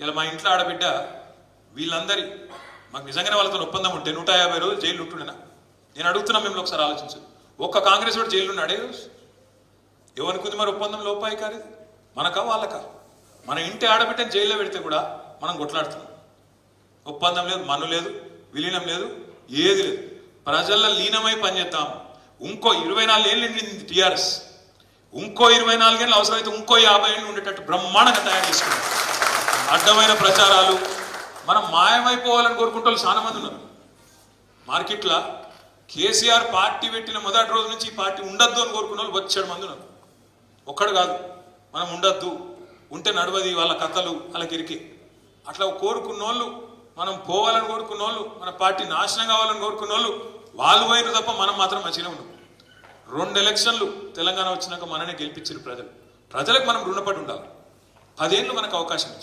ఇలా మా ఇంట్లో ఆడబిడ్డ వీళ్ళందరి మాకు నిజంగానే వాళ్ళతో ఒప్పందం ఉంటే 150 రోజులు జైలు ఉంటుండేనా? నేను అడుగుతున్నా, మిమ్మల్ని ఒకసారి ఆలోచించు. ఒక్క కాంగ్రెస్ వాడు జైలు ఉన్నాడే రోజు? ఎవరికి మరి ఒప్పందం లోపాయి కాదు, మనకా వాళ్ళకా? మన ఇంటి ఆడబిడ్డని జైల్లో పెడితే కూడా మనం కొట్లాడుతున్నాం. ఒప్పందం లేదు, మన్ను లేదు, విలీనం లేదు, ఏది లేదు. ప్రజల్లో లీనమై పనిచేద్దాం. ఇంకో 24 ఏళ్ళు నిండింది టీఆర్ఎస్. ఇంకో 24 ఏళ్ళు అవసరమైతే ఇంకో 50 ఏళ్ళు ఉండేటట్టు బ్రహ్మాండంగా తయారు చేసుకున్నాం. అడ్డమైన ప్రచారాలు, మనం మాయమైపోవాలని కోరుకుంటే చాలా మంది ఉన్నారు మార్కెట్లో. కేసీఆర్ పార్టీ పెట్టిన మొదటి రోజు నుంచి ఈ పార్టీ ఉండద్దు అని కోరుకున్న వాళ్ళు 7 మంది ఉన్నారు. ఒక్కడు కాదు, మనం ఉండద్దు, ఉంటే నడవది, వాళ్ళ కథలు వాళ్ళకి ఇరికే. అట్లా కోరుకున్న వాళ్ళు, మనం పోవాలని కోరుకున్న వాళ్ళు, మన పార్టీ నాశనం కావాలని కోరుకున్న వాళ్ళు పోయిన తప్ప మనం మాత్రం మంచిగా ఉన్నాం. 2 ఎలక్షన్లు తెలంగాణ వచ్చినాక మననే గెలిపించారు ప్రజలు. ప్రజలకు మనం రుణపడి ఉండాలి. 10 ఏళ్ళు మనకు అవకాశం ఇచ్చారు.